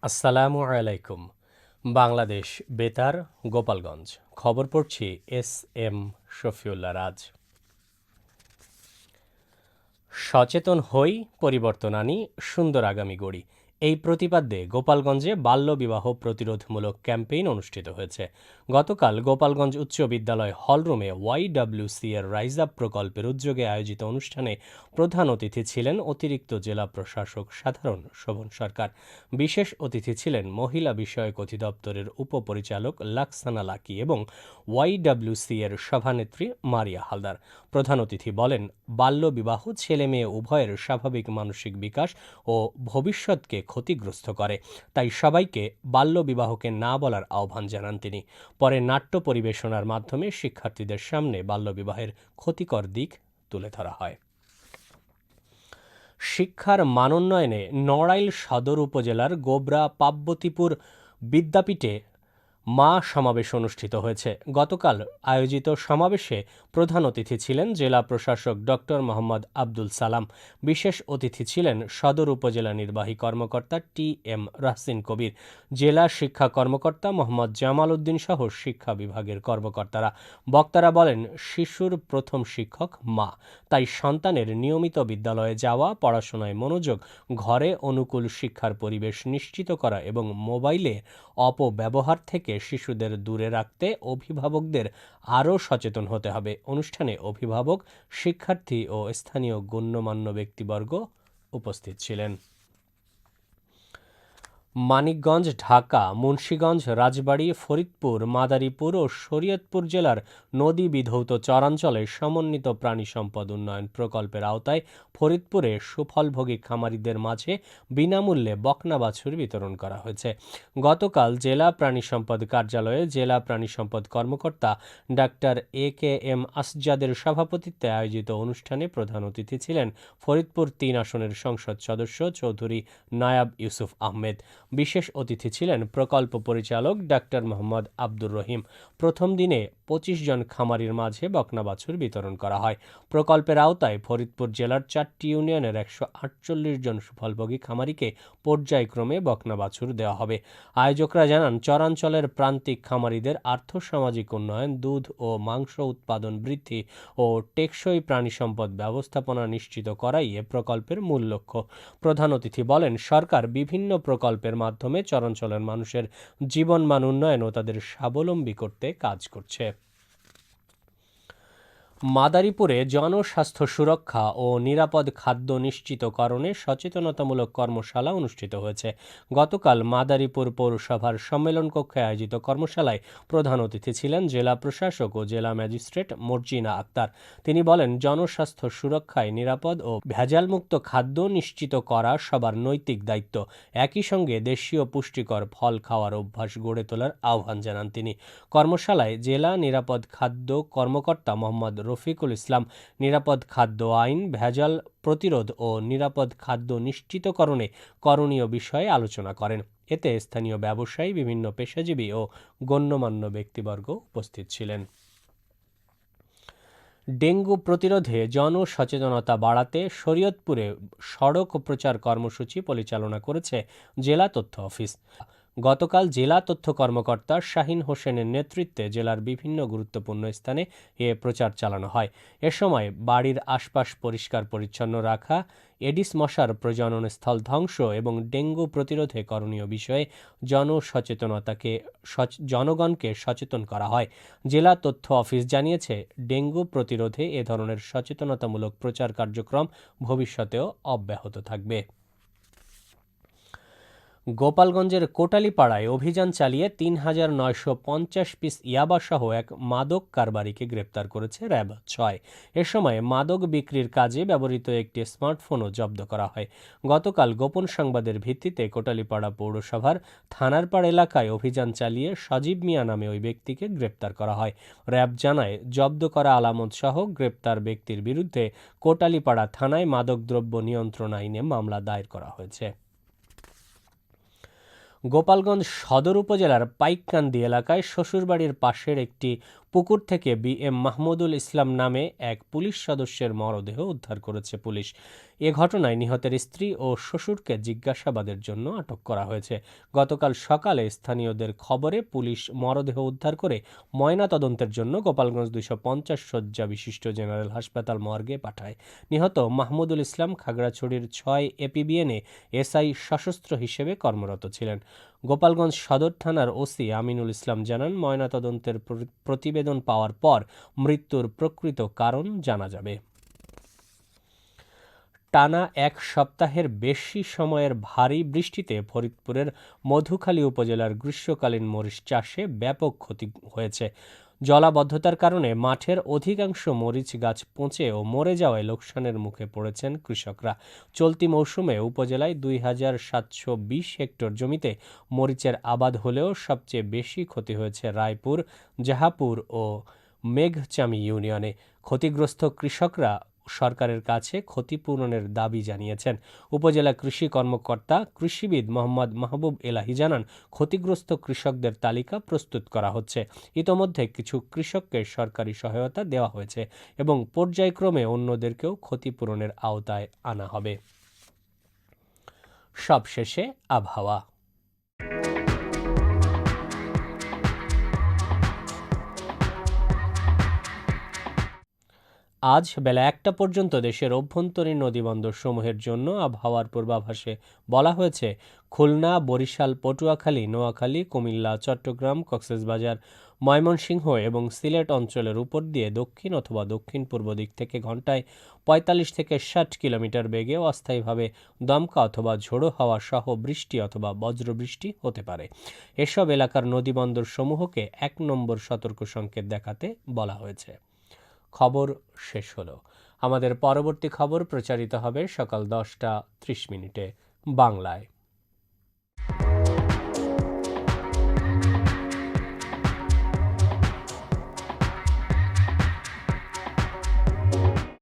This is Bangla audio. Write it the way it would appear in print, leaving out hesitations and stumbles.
আসসালামু আলাইকুম। বাংলাদেশ বেতার, গোপালগঞ্জ। খবর পড়ছি এস এম শফিউল্লাহ রাজ। সচেতন হই, পরিবর্তন আনি, সুন্দর আগামী গড়ি, এই প্রতিপাদ্যে গোপালগঞ্জে বাল্যবিবাহ প্রতিরোধমূলক ক্যাম্পেইন অনুষ্ঠিত হয়েছে। গতকাল গোপালগঞ্জ উচ্চ বিদ্যালয় হলরুমে ওয়াইডব্লিউসি এর রাইজ আপ প্রকল্পের উদ্যোগে আয়োজিত অনুষ্ঠানে প্রধান অতিথি ছিলেন অতিরিক্ত জেলা প্রশাসক সাধারণ শোভন সরকার। বিশেষ অতিথি ছিলেন মহিলা বিষয়ক অধিদপ্তরের উপপরিচালক লাক্সানা লাকি এবং ওয়াইডব্লিউসি এর সভানেত্রী মারিয়া হালদার। প্রধান অতিথি বলেন, বাল্যবিবাহ ছেলে মেয়ে উভয়ের স্বাভাবিক মানসিক বিকাশ ও ভবিষ্যৎকে ক্ষতিগ্রস্ত করে, তাই সবাইকে বাল্যবিবাহকে না বলার আহ্বান জানান তিনি। পরে নাট্য পরিবেশনার মাধ্যমে শিক্ষার্থীদের সামনে বাল্যবিবাহের ক্ষতিকর দিক তুলে ধরা হয়। শিক্ষার মানোন্নয়নে নড়াইল সদর উপজেলার গোবরা পার্বতীপুর বিদ্যাপীঠে মা সমাবেশ অনুষ্ঠিত হয়েছে। গতকাল আয়োজিত সমাবেশে প্রধান অতিথি ছিলেন জেলা প্রশাসক ডক্টর মোহাম্মদ আব্দুল সালাম। বিশেষ অতিথি ছিলেন সদর উপজেলা নির্বাহী কর্মকর্তা টি এম রাহসিন কবির, জেলা শিক্ষা কর্মকর্তা মোহাম্মদ জামাল উদ্দিন সহ শিক্ষা বিভাগের কর্মকর্তারা। বক্তারা বলেন, শিশুর প্রথম শিক্ষক মা, তাই সন্তানের নিয়মিত বিদ্যালয়ে যাওয়া, পড়াশোনায় মনোযোগ, ঘরে অনুকূল শিক্ষার পরিবেশ নিশ্চিত করা এবং মোবাইলে অপব্যবহার থেকে শিশুদের দূরে রাখতে অভিভাবকদের আরও সচেতন হতে হবে। অনুষ্ঠানে অভিভাবক, শিক্ষার্থী ও স্থানীয় গণ্যমান্য ব্যক্তিবর্গ উপস্থিত ছিলেন। মানিকগঞ্জ, ঢাকা, মুন্সিগঞ্জ, রাজবাড়ী, ফরিদপুর, মাদারীপুর ও শরীয়তপুর জেলার নদী বিধৌত চরাঞ্চলে সমন্বিত প্রাণী সম্পদ উন্নয়ন প্রকল্পের আওতায় ফরিদপুরে সুফলভোগী খামারিদের মাঝে বিনামূল্যে বকনা বাছুর বিতরণ করা হয়েছে। গতকাল জেলা প্রাণী সম্পদ কার্যালয়ে জেলা প্রাণী সম্পদ কর্মকর্তা ডাক্তার এ.কে.এম. আসজাদের সভাপতিত্বে আয়োজিত অনুষ্ঠানে প্রধান অতিথি ছিলেন ফরিদপুর ৩ আসনের সংসদ সদস্য চৌধুরী নায়াব ইউসুফ আহমেদ। বিশেষ অতিথি ছিলেন প্রকল্প পরিচালক ডাক্তার মোহাম্মদ আব্দুর রহিম। প্রথম দিনে ২৫ জন খামারির মাঝে বকনা বাছুর বিতরণ করা হয়। প্রকল্পের আওতায় ফরিদপুর জেলার ৪টি ইউনিয়নের ১৪৮ জন সুফলভোগী খামারিকে পর্যায়ক্রমে বকনা বাছুর দেওয়া হবে। আয়োজকরা জানান, চরাঞ্চলের প্রান্তিক খামারিদের আর্থসামাজিক উন্নয়ন, দুধ ও মাংস উৎপাদন বৃদ্ধি ও টেকসই প্রাণী সম্পদ ব্যবস্থাপনা নিশ্চিত করাই এ প্রকল্পের মূল লক্ষ্য। প্রধান অতিথি বলেন, সরকার বিভিন্ন প্রকল্পের মাধ্যমে চরাঞ্চলের মানুষের জীবনমান উন্নয়ন ও তাদের স্বাবলম্বী করতে কাজ করছে। মাদারীপুরে জনস্বাস্থ্য সুরক্ষা ও নিরাপদ খাদ্য নিশ্চিতকরণে সচেতনতামূলক কর্মশালা অনুষ্ঠিত হয়েছে। গতকাল মাদারীপুর পৌরসভার সম্মেলন কক্ষে আয়োজিত কর্মশালায় প্রধান অতিথি ছিলেন জেলা প্রশাসক ও জেলা ম্যাজিস্ট্রেট মর্জিনা আক্তার। তিনি বলেন, জনস্বাস্থ্য সুরক্ষায় নিরাপদ ও ভেজালমুক্ত খাদ্য নিশ্চিত করা সবার নৈতিক দায়িত্ব। একই সঙ্গে দেশীয় পুষ্টিকর ফল খাওয়ার অভ্যাস গড়ে তোলার আহ্বান জানান তিনি। কর্মশালায় জেলা নিরাপদ খাদ্য কর্মকর্তা মোহাম্মদ রফিকুল ইসলাম নিরাপদ খাদ্য আইন, ভেজাল প্রতিরোধ ও নিরাপদ খাদ্য নিশ্চিতকরণে করণীয় বিষয়ে আলোচনা করেন। এতে স্থানীয় ব্যবসায়ী, বিভিন্ন পেশাজীবী ও গণ্যমান্য ব্যক্তিবর্গ উপস্থিত ছিলেন। ডেঙ্গু প্রতিরোধে জনসচেতনতা বাড়াতে শরীয়তপুরে সড়ক প্রচার কর্মসূচি পরিচালনা করেছে জেলা তথ্য অফিস। গতকাল জেলা তথ্য কর্মকর্তা শাহিন হোসেনের নেতৃত্বে জেলার বিভিন্ন গুরুত্বপূর্ণ স্থানে এ প্রচার চালানো হয়। এ সময় বাড়ির আশপাশ পরিষ্কার পরিচ্ছন্ন রাখা, এডিস মশার প্রজনন স্থল ধ্বংস এবং ডেঙ্গু প্রতিরোধে করণীয় বিষয়ে জনগণকে সচেতন করা হয়। জেলা তথ্য অফিস জানিয়েছে, ডেঙ্গু প্রতিরোধে এ ধরনের সচেতনতামূলক প্রচার কার্যক্রম ভবিষ্যতেও অব্যাহত থাকবে। গোপালগঞ্জের কোটালীপাড়ায় অভিযান চালিয়ে ৩,৯৫০ পিস ইয়াবাসহ এক মাদক কারবারিকে গ্রেপ্তার করেছে র্যাব ৬। এ সময় মাদক বিক্রির কাজে ব্যবহৃত একটি স্মার্টফোনও জব্দ করা হয়। গতকাল গোপন সংবাদের ভিত্তিতে কোটালীপাড়া পৌরসভার থানারপাড় এলাকায় অভিযান চালিয়ে সজীব মিয়া নামে ওই ব্যক্তিকে গ্রেপ্তার করা হয়। র্যাব জানায়, জব্দ করা আলামত সহ গ্রেপ্তার ব্যক্তির বিরুদ্ধে কোটালীপাড়া থানায় মাদকদ্রব্য নিয়ন্ত্রণ আইনে মামলা দায়ের করা হয়েছে। গোপালগঞ্জ সদর উপজেলার পাইককান্দি এলাকায় শ্বশুরবাড়ির পাশের একটি পুকুর থেকে BM মাহমুদুল ইসলাম নামে এক পুলিশ সদস্যের মরদেহ উদ্ধার করেছে পুলিশ। এ ঘটনায় নিহতের স্ত্রী ও শ্বশুরকে জিজ্ঞাসাবাদের জন্য আটক করা হয়েছে। গতকাল সকালে স্থানীয়দের খবরে পুলিশ মরদেহ উদ্ধার করে ময়নাতদন্তের জন্য গোপালগঞ্জ 250 শয্যা বিশিষ্ট জেনারেল হাসপাতাল মর্গে পাঠায়। নিহত মাহমুদুল ইসলাম খাগড়াছড়ির 6 এপিবিএনে SI সশস্ত্র হিসেবে কর্মরত ছিলেন। গোপালগঞ্জ সদর থানার ওসি আমিনুল ইসলাম জানান, ময়নাতদন্তের প্রতিবেদন পাওয়ার পর মৃত্যুর প্রকৃত কারণ জানা যাবে। টানা এক সপ্তাহের বেশি সময়ের ভারী বৃষ্টিতে ফরিদপুরের মধুখালী উপজেলার গ্রীষ্মকালীন মরিচ চাষে ব্যাপক ক্ষতি হয়েছে। জলাবদ্ধতার কারণে মাঠের অধিকাংশ মরিচ গাছ পচে ও মরে যাওয়ায় লোকসানের মুখে পড়েছেন কৃষকরা। চলতি মৌসুমে উপজেলায় 2720 হেক্টর জমিতে মরিচের আবাদ হলেও সবচেয়ে বেশি ক্ষতি হয়েছে রায়পুর, জাহাপুর ও মেঘচামি ইউনিয়নে। ক্ষতিগ্রস্ত কৃষকরা সরকারের কাছে ক্ষতিপূরণের দাবি জানিয়েছেন। উপজেলা কৃষি কর্মকর্তা কৃষিবিদ মোহাম্মদ মাহবুব এলাহি জানান, ক্ষতিগ্রস্ত কৃষকদের তালিকা প্রস্তুত করা হচ্ছে। ইতোমধ্যে কিছু কৃষককে সরকারি সহায়তা দেওয়া হয়েছে এবং পর্যায়ক্রমে অন্যদেরকেও ক্ষতিপূরণের আওতায় আনা হবে। সবশেষে আবহাওয়া। আজ বেলা 1টা পর্যন্ত দেশের অভ্যন্তরীণ নদীবন্দর সমূহের জন্য আবহাওয়ার পূর্বাভাসে বলা হয়েছে, খুলনা, বরিশাল, পটুয়াখালী, নোয়াখালী, কুমিল্লা, চট্টগ্রাম, কক্সবাজার, ময়মনসিংহ এবং সিলেট অঞ্চলের উপর দিয়ে দক্ষিণ অথবা দক্ষিণ পূর্ব দিক থেকে ঘন্টায় 45 থেকে 60 কিলোমিটার বেগে অস্থায়ীভাবে দমকা অথবা ঝোড়ো হাওয়া সহ বৃষ্টি অথবা বজ্রবৃষ্টি হতে পারে। এসব এলাকার নদীবন্দর সমূহকে 1 নম্বর সতর্ক সংকেত দেখাতে বলা হয়েছে। খবর শেষ হলো। আমাদের পরবর্তী খবর প্রচারিত হবে সকাল 10টা 30 মিনিটে বাংলায়।